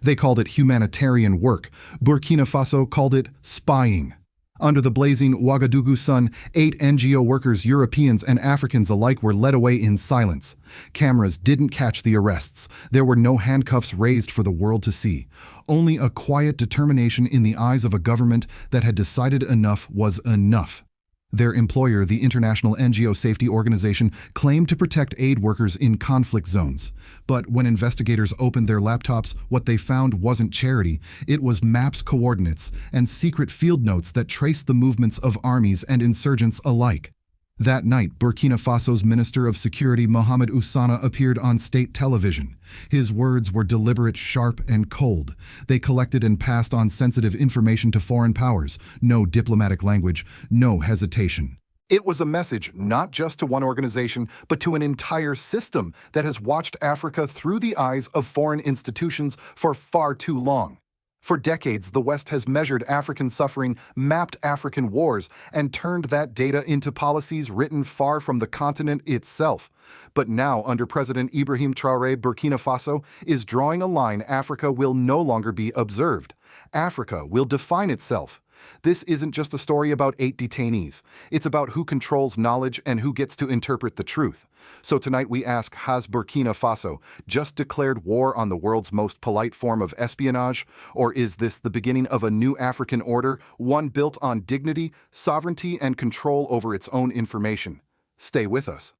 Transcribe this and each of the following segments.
They called it humanitarian work. Burkina Faso called it spying. Under the blazing Ouagadougou sun, 8 NGO workers, Europeans and Africans alike, were led away in silence. Cameras didn't catch the arrests. There were no handcuffs raised for the world to see. Only a quiet determination in the eyes of a government that had decided enough was enough. Their employer, the International NGO Safety Organization, claimed to protect aid workers in conflict zones. But when investigators opened their laptops, what they found wasn't charity. It was maps, coordinates, and secret field notes that traced the movements of armies and insurgents alike. That night, Burkina Faso's Minister of Security, Mohamed Ousana, appeared on state television. His words were deliberate, sharp, and cold. They collected and passed on sensitive information to foreign powers. No diplomatic language, no hesitation. It was a message not just to one organization, but to an entire system that has watched Africa through the eyes of foreign institutions for far too long. For decades, the West has measured African suffering, mapped African wars, and turned that data into policies written far from the continent itself. But now, under President Ibrahim Traoré, Burkina Faso is drawing a line. Africa will no longer be observed. Africa will define itself. This isn't just a story about 8 detainees. It's about who controls knowledge and who gets to interpret the truth. So tonight we ask, has Burkina Faso just declared war on the world's most polite form of espionage? Or is this the beginning of a new African order, one built on dignity, sovereignty, and control over its own information? Stay with us.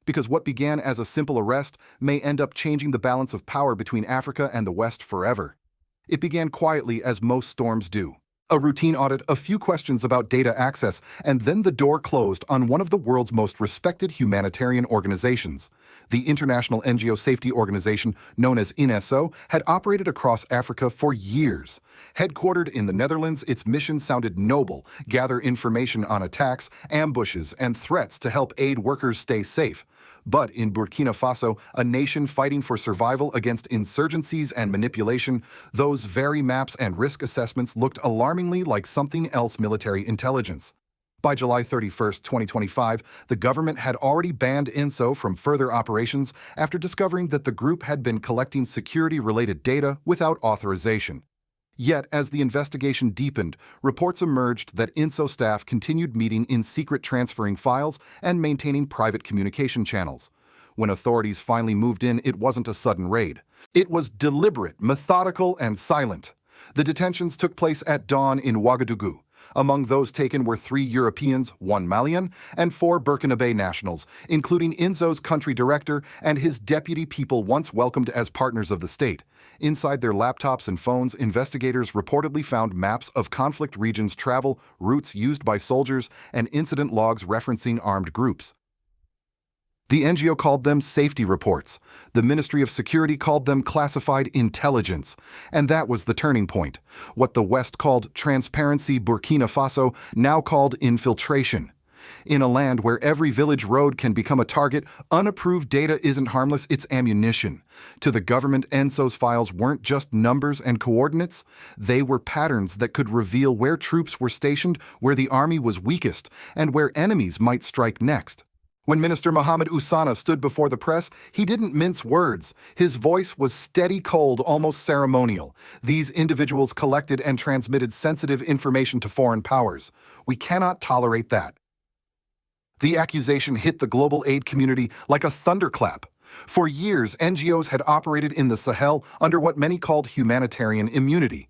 Because what began as a simple arrest may end up changing the balance of power between Africa and the West forever. It began quietly, as most storms do. A routine audit, a few questions about data access, and then the door closed on one of the world's most respected humanitarian organizations. The International NGO Safety Organization, known as INSO, had operated across Africa for years. Headquartered in the Netherlands, its mission sounded noble: gather information on attacks, ambushes, and threats to help aid workers stay safe. But in Burkina Faso, a nation fighting for survival against insurgencies and manipulation, those very maps and risk assessments looked alarmingly like something else: military intelligence. By July 31, 2025, the government had already banned INSO from further operations after discovering that the group had been collecting security-related data without authorization. Yet, as the investigation deepened, reports emerged that INSO staff continued meeting in secret, transferring files and maintaining private communication channels. When authorities finally moved in, it wasn't a sudden raid. It was deliberate, methodical, and silent. The detentions took place at dawn in Ouagadougou. Among those taken were 3 Europeans, 1 Malian, and 4 Burkina Faso nationals, including INSO's country director and his deputy, people once welcomed as partners of the state. Inside their laptops and phones, investigators reportedly found maps of conflict regions' travel, routes used by soldiers, and incident logs referencing armed groups. The NGO called them safety reports. The Ministry of Security called them classified intelligence. And that was the turning point. What the West called transparency, Burkina Faso now called infiltration. In a land where every village road can become a target, unapproved data isn't harmless, it's ammunition. To the government, INSO's files weren't just numbers and coordinates. They were patterns that could reveal where troops were stationed, where the army was weakest, and where enemies might strike next. When Minister Mohamed Ousana stood before the press, he didn't mince words. His voice was steady, cold, almost ceremonial. These individuals collected and transmitted sensitive information to foreign powers. We cannot tolerate that. The accusation hit the global aid community like a thunderclap. For years, NGOs had operated in the Sahel under what many called humanitarian immunity.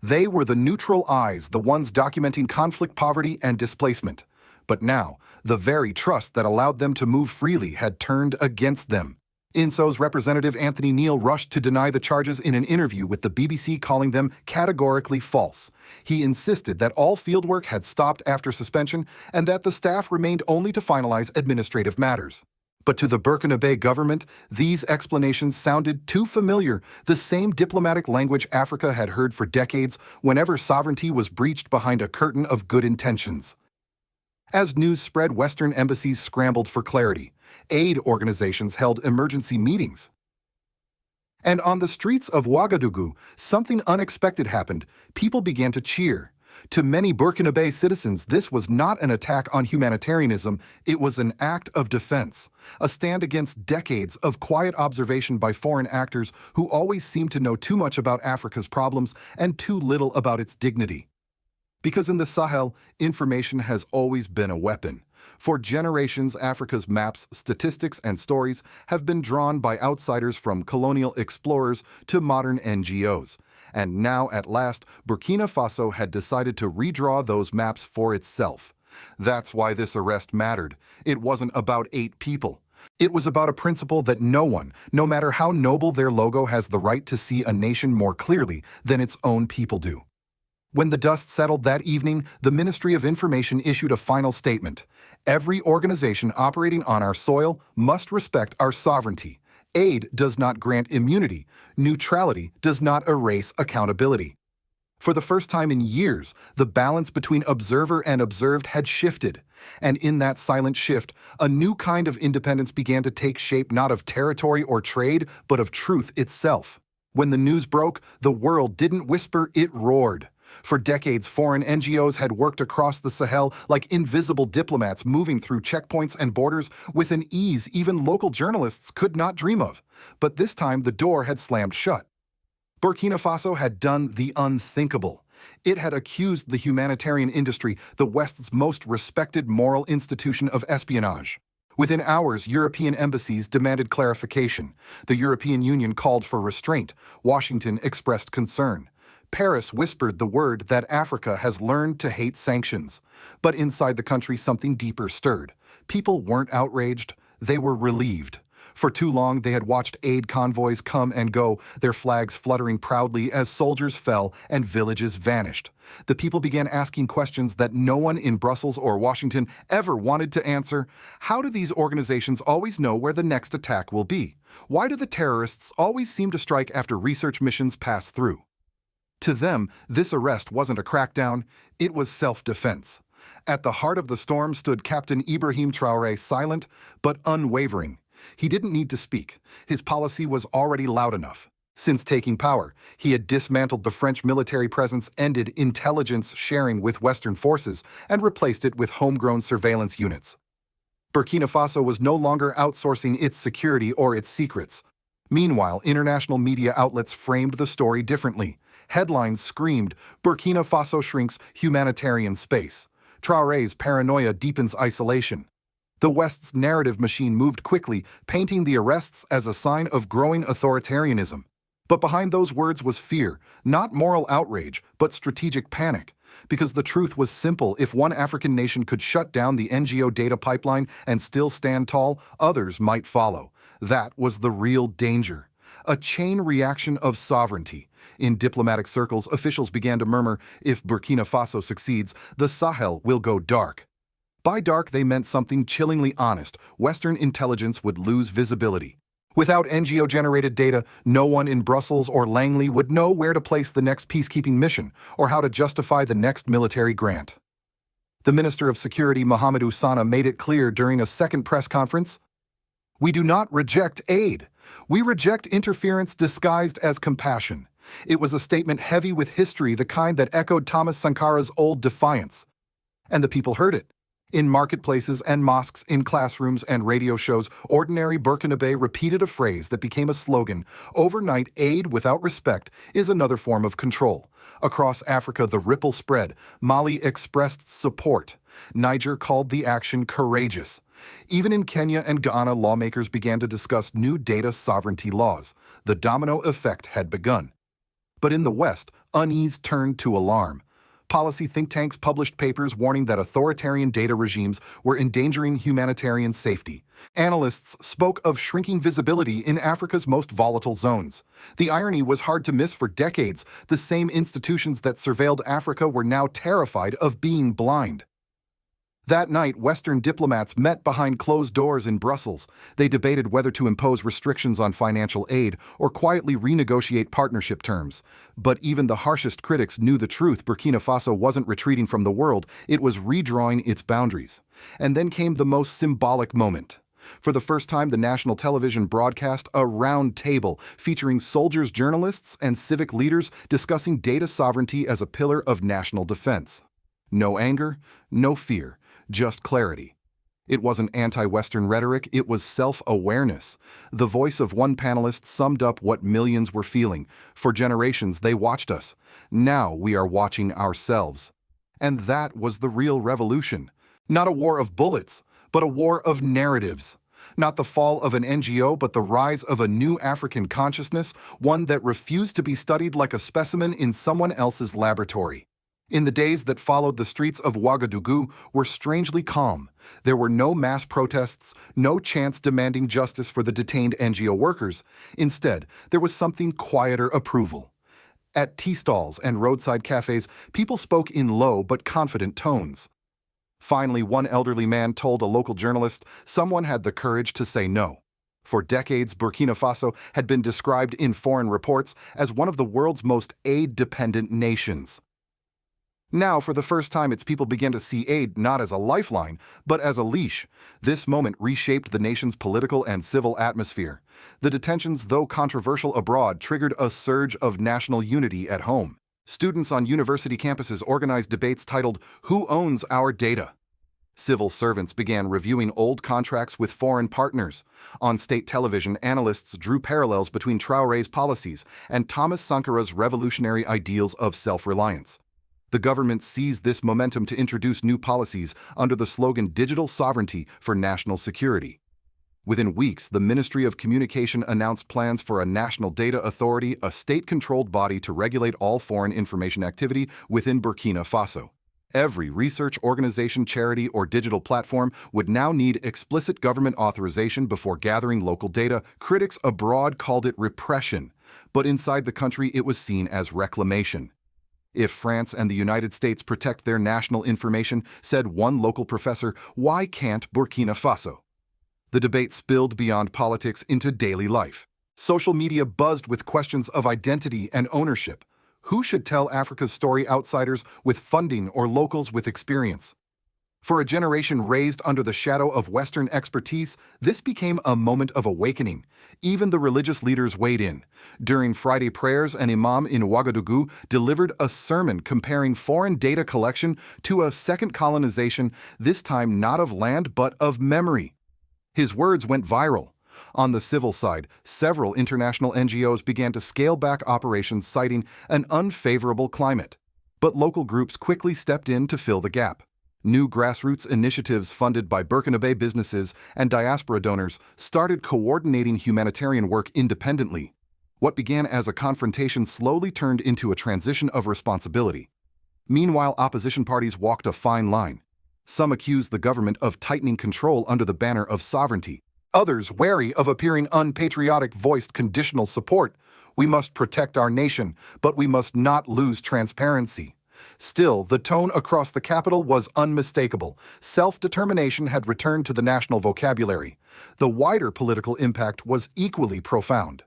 They were the neutral eyes, the ones documenting conflict, poverty, and displacement. But now, the very trust that allowed them to move freely had turned against them. INSO's representative Anthony Neal rushed to deny the charges in an interview with the BBC, calling them categorically false. He insisted that all fieldwork had stopped after suspension and that the staff remained only to finalize administrative matters. But to the Burkina Faso government, these explanations sounded too familiar, the same diplomatic language Africa had heard for decades whenever sovereignty was breached behind a curtain of good intentions. As news spread, Western embassies scrambled for clarity. Aid organizations held emergency meetings. And on the streets of Ouagadougou, something unexpected happened. People began to cheer. To many Burkinabe citizens, this was not an attack on humanitarianism, it was an act of defense, a stand against decades of quiet observation by foreign actors who always seemed to know too much about Africa's problems and too little about its dignity. Because in the Sahel, information has always been a weapon. For generations, Africa's maps, statistics, and stories have been drawn by outsiders from colonial explorers to modern NGOs. And now, at last, Burkina Faso had decided to redraw those maps for itself. That's why this arrest mattered. It wasn't about 8 people. It was about a principle that no one, no matter how noble their logo, has the right to see a nation more clearly than its own people do. When the dust settled that evening, the Ministry of Information issued a final statement. Every organization operating on our soil must respect our sovereignty. Aid does not grant immunity. Neutrality does not erase accountability. For the first time in years, the balance between observer and observed had shifted. And in that silent shift, a new kind of independence began to take shape, not of territory or trade, but of truth itself. When the news broke, the world didn't whisper, it roared. For decades, foreign NGOs had worked across the Sahel like invisible diplomats, moving through checkpoints and borders with an ease even local journalists could not dream of. But this time, the door had slammed shut. Burkina Faso had done the unthinkable. It had accused the humanitarian industry, the West's most respected moral institution, of espionage. Within hours, European embassies demanded clarification. The European Union called for restraint. Washington expressed concern. Paris whispered the word that Africa has learned to hate sanctions. But inside the country, something deeper stirred. People weren't outraged, they were relieved. For too long, they had watched aid convoys come and go, their flags fluttering proudly as soldiers fell and villages vanished. The people began asking questions that no one in Brussels or Washington ever wanted to answer. How do these organizations always know where the next attack will be? Why do the terrorists always seem to strike after research missions pass through? To them, this arrest wasn't a crackdown, it was self-defense. At the heart of the storm stood Captain Ibrahim Traoré, silent but unwavering. He didn't need to speak. His policy was already loud enough. Since taking power, he had dismantled the French military presence, ended intelligence sharing with Western forces, and replaced it with homegrown surveillance units. Burkina Faso was no longer outsourcing its security or its secrets. Meanwhile, international media outlets framed the story differently. Headlines screamed, "Burkina Faso shrinks humanitarian space." Traoré's paranoia deepens isolation. The West's narrative machine moved quickly, painting the arrests as a sign of growing authoritarianism. But behind those words was fear, not moral outrage, but strategic panic. Because the truth was simple: if one African nation could shut down the NGO data pipeline and still stand tall, others might follow. That was the real danger. A chain reaction of sovereignty. In diplomatic circles, officials began to murmur, if Burkina Faso succeeds, the Sahel will go dark. By dark, they meant something chillingly honest. Western intelligence would lose visibility. Without NGO-generated data, no one in Brussels or Langley would know where to place the next peacekeeping mission or how to justify the next military grant. The Minister of Security, Mahamadou Sana, made it clear during a second press conference, "We do not reject aid. We reject interference disguised as compassion." It was a statement heavy with history, the kind that echoed Thomas Sankara's old defiance. And the people heard it. In marketplaces and mosques, in classrooms and radio shows, ordinary Burkinabe repeated a phrase that became a slogan: "Overnight aid without respect is another form of control." Across Africa, the ripple spread. Mali expressed support. Niger called the action courageous. Even in Kenya and Ghana, lawmakers began to discuss new data sovereignty laws. The domino effect had begun. But in the West, unease turned to alarm. Policy think tanks published papers warning that authoritarian data regimes were endangering humanitarian safety. Analysts spoke of shrinking visibility in Africa's most volatile zones. The irony was hard to miss. For decades, the same institutions that surveilled Africa were now terrified of being blind. That night, Western diplomats met behind closed doors in Brussels. They debated whether to impose restrictions on financial aid or quietly renegotiate partnership terms. But even the harshest critics knew the truth: Burkina Faso wasn't retreating from the world, it was redrawing its boundaries. And then came the most symbolic moment. For the first time, the national television broadcast a round table featuring soldiers, journalists, and civic leaders discussing data sovereignty as a pillar of national defense. No anger, no fear, just clarity. It wasn't anti-Western rhetoric, it was self-awareness. The voice of one panelist summed up what millions were feeling. For generations, they watched us. Now we are watching ourselves. And that was the real revolution. Not a war of bullets, but a war of narratives. Not the fall of an NGO, but the rise of a new African consciousness, one that refused to be studied like a specimen in someone else's laboratory. In the days that followed, the streets of Ouagadougou were strangely calm. There were no mass protests, no chants demanding justice for the detained NGO workers. Instead, there was something quieter approval. At tea stalls and roadside cafes, people spoke in low but confident tones. Finally, one elderly man told a local journalist someone had the courage to say no. For decades, Burkina Faso had been described in foreign reports as one of the world's most aid-dependent nations. Now, for the first time, its people began to see aid not as a lifeline, but as a leash. This moment reshaped the nation's political and civil atmosphere. The detentions, though controversial abroad, triggered a surge of national unity at home. Students on university campuses organized debates titled, "Who Owns Our Data?" Civil servants began reviewing old contracts with foreign partners. On state television, analysts drew parallels between Traoré's policies and Thomas Sankara's revolutionary ideals of self-reliance. The government seized this momentum to introduce new policies under the slogan Digital Sovereignty for National Security. Within weeks, the Ministry of Communication announced plans for a National Data Authority, a state-controlled body to regulate all foreign information activity within Burkina Faso. Every research organization, charity, or digital platform would now need explicit government authorization before gathering local data. Critics abroad called it repression, but inside the country it was seen as reclamation. If France and the United States protect their national information, said one local professor, why can't Burkina Faso? The debate spilled beyond politics into daily life. Social media buzzed with questions of identity and ownership. Who should tell Africa's story, outsiders with funding or locals with experience? For a generation raised under the shadow of Western expertise, this became a moment of awakening. Even the religious leaders weighed in. During Friday prayers, an imam in Ouagadougou delivered a sermon comparing foreign data collection to a second colonization, this time not of land but of memory. His words went viral. On the civil side, several international NGOs began to scale back operations, citing an unfavorable climate. But local groups quickly stepped in to fill the gap. New grassroots initiatives funded by Burkinabe businesses and diaspora donors started coordinating humanitarian work independently. What began as a confrontation slowly turned into a transition of responsibility. Meanwhile, opposition parties walked a fine line. Some accused the government of tightening control under the banner of sovereignty. Others, wary of appearing unpatriotic, voiced conditional support. We must protect our nation, but we must not lose transparency. Still, the tone across the capital was unmistakable. Self-determination had returned to the national vocabulary. The wider political impact was equally profound.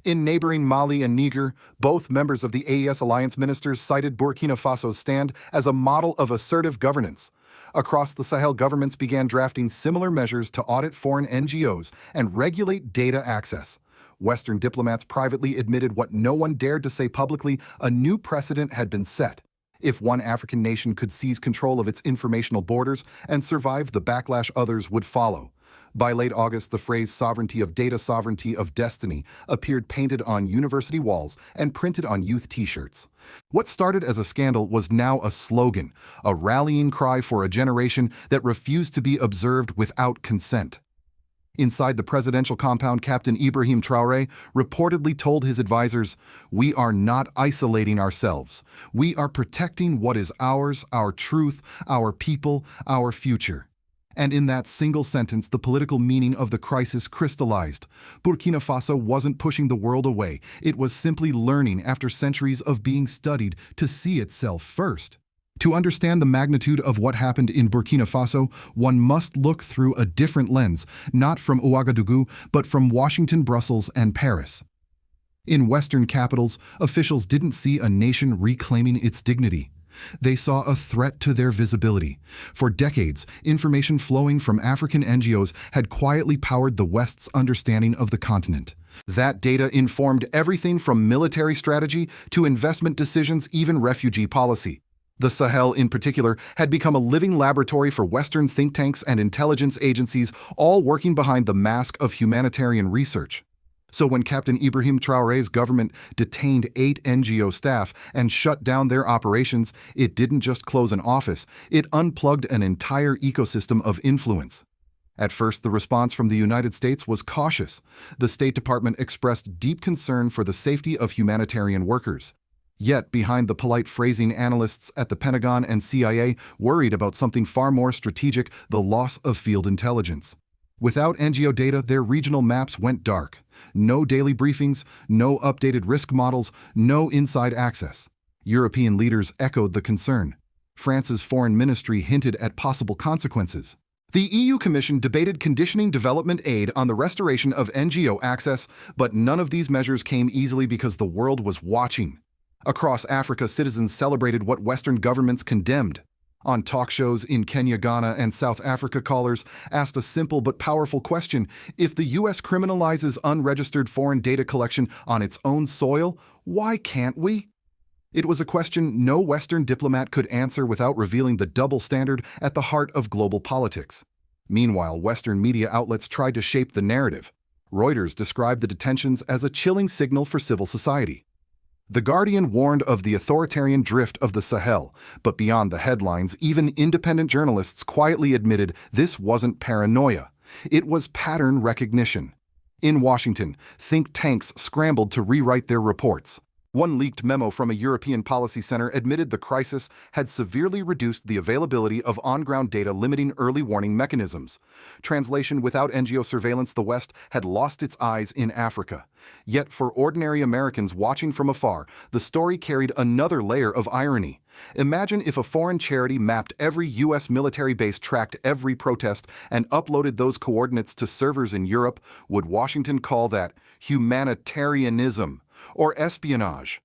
In neighboring Mali and Niger, both members of the AES alliance ministers cited Burkina Faso's stand as a model of assertive governance. Across the Sahel, governments began drafting similar measures to audit foreign NGOs and regulate data access. Western diplomats privately admitted what no one dared to say publicly: a new precedent had been set. If one African nation could seize control of its informational borders and survive the backlash, others would follow. By late August, the phrase sovereignty of data, sovereignty of destiny appeared painted on university walls and printed on youth t-shirts. What started as a scandal was now a slogan, a rallying cry for a generation that refused to be observed without consent. Inside the presidential compound, Captain Ibrahim Traoré reportedly told his advisors, "We are not isolating ourselves. We are protecting what is ours, our truth, our people, our future." And in that single sentence, the political meaning of the crisis crystallized. Burkina Faso wasn't pushing the world away. It was simply learning, after centuries of being studied, to see itself first. To understand the magnitude of what happened in Burkina Faso, one must look through a different lens, not from Ouagadougou, but from Washington, Brussels, and Paris. In Western capitals, officials didn't see a nation reclaiming its dignity. They saw a threat to their visibility. For decades, information flowing from African NGOs had quietly powered the West's understanding of the continent. That data informed everything from military strategy to investment decisions, even refugee policy. The Sahel, in particular, had become a living laboratory for Western think tanks and intelligence agencies, all working behind the mask of humanitarian research. So when Captain Ibrahim Traoré's government detained 8 NGO staff and shut down their operations, it didn't just close an office, it unplugged an entire ecosystem of influence. At first, the response from the United States was cautious. The State Department expressed deep concern for the safety of humanitarian workers. Yet, behind the polite phrasing, analysts at the Pentagon and CIA worried about something far more strategic: the loss of field intelligence. Without NGO data, their regional maps went dark. No daily briefings, no updated risk models, no inside access. European leaders echoed the concern. France's foreign ministry hinted at possible consequences. The EU Commission debated conditioning development aid on the restoration of NGO access, but none of these measures came easily because the world was watching. Across Africa, citizens celebrated what Western governments condemned. On talk shows in Kenya, Ghana, and South Africa, callers asked a simple but powerful question: if the U.S. criminalizes unregistered foreign data collection on its own soil, why can't we? It was a question no Western diplomat could answer without revealing the double standard at the heart of global politics. Meanwhile, Western media outlets tried to shape the narrative. Reuters described the detentions as a chilling signal for civil society. The Guardian warned of the authoritarian drift of the Sahel, but beyond the headlines, even independent journalists quietly admitted this wasn't paranoia. It was pattern recognition. In Washington, think tanks scrambled to rewrite their reports. One leaked memo from a European policy center admitted the crisis had severely reduced the availability of on-ground data, limiting early warning mechanisms. Translation: without NGO surveillance, the West had lost its eyes in Africa. Yet for ordinary Americans watching from afar, the story carried another layer of irony. Imagine if a foreign charity mapped every U.S. military base, tracked every protest, and uploaded those coordinates to servers in Europe. Would Washington call that humanitarianism or espionage?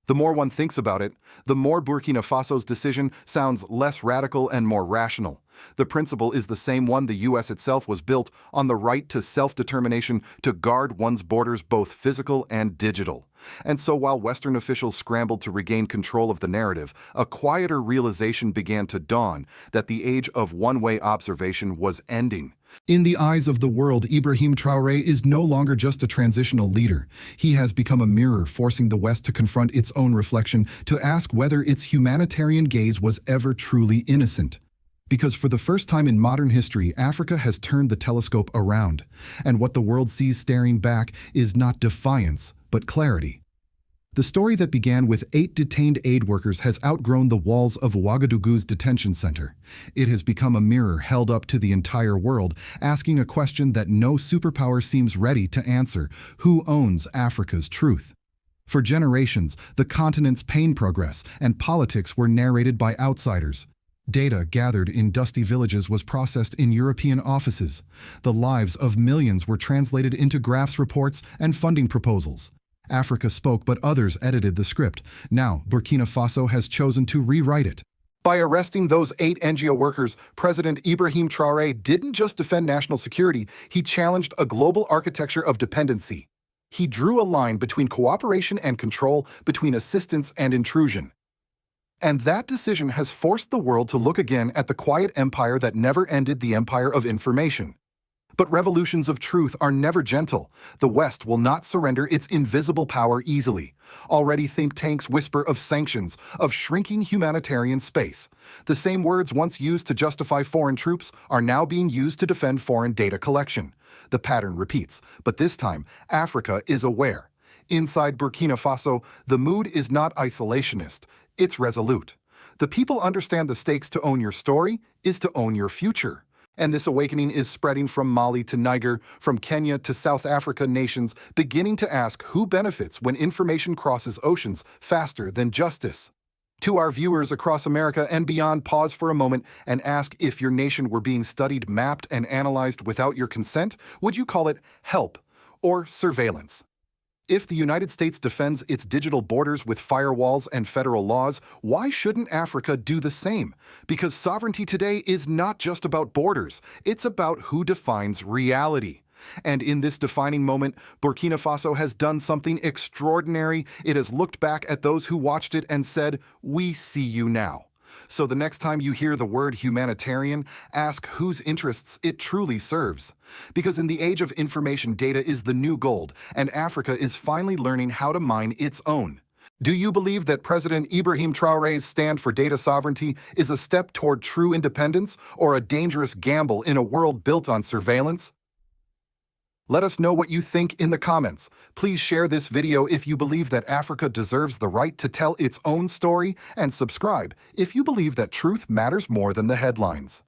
The more one thinks about it, the more Burkina Faso's decision sounds less radical and more rational. The principle is the same one: the U.S. itself was built on the right to self-determination, to guard one's borders, both physical and digital. And so while Western officials scrambled to regain control of the narrative, a quieter realization began to dawn that the age of one-way observation was ending. In the eyes of the world, Ibrahim Traoré is no longer just a transitional leader. He has become a mirror, forcing the West to confront its own reflection, to ask whether its humanitarian gaze was ever truly innocent. Because for the first time in modern history, Africa has turned the telescope around, and what the world sees staring back is not defiance, but clarity. The story that began with 8 detained aid workers has outgrown the walls of Ouagadougou's detention center. It has become a mirror held up to the entire world, asking a question that no superpower seems ready to answer: who owns Africa's truth? For generations, the continent's pain, progress, and politics were narrated by outsiders. Data gathered in dusty villages was processed in European offices. The lives of millions were translated into graphs, reports, and funding proposals. Africa spoke, but others edited the script. Now, Burkina Faso has chosen to rewrite it. By arresting those 8 NGO workers, President Ibrahim Traoré didn't just defend national security, he challenged a global architecture of dependency. He drew a line between cooperation and control, between assistance and intrusion. And that decision has forced the world to look again at the quiet empire that never ended: the empire of information. But revolutions of truth are never gentle. The West will not surrender its invisible power easily. Already think tanks whisper of sanctions, of shrinking humanitarian space. The same words once used to justify foreign troops are now being used to defend foreign data collection. The pattern repeats, but this time, Africa is aware. Inside Burkina Faso, the mood is not isolationist, it's resolute. The people understand the stakes: to own your story is to own your future. And this awakening is spreading from Mali to Niger, from Kenya to South Africa, nations beginning to ask who benefits when information crosses oceans faster than justice. To our viewers across America and beyond, pause for a moment and ask: if your nation were being studied, mapped, and analyzed without your consent, would you call it help or surveillance? If the United States defends its digital borders with firewalls and federal laws, why shouldn't Africa do the same? Because sovereignty today is not just about borders, it's about who defines reality. And in this defining moment, Burkina Faso has done something extraordinary. It has looked back at those who watched it and said, "We see you now." So the next time you hear the word humanitarian, ask whose interests it truly serves. Because in the age of information, data is the new gold, and Africa is finally learning how to mine its own. Do you believe that President Ibrahim Traoré's stand for data sovereignty is a step toward true independence or a dangerous gamble in a world built on surveillance? Let us know what you think in the comments. Please share this video if you believe that Africa deserves the right to tell its own story, and subscribe if you believe that truth matters more than the headlines.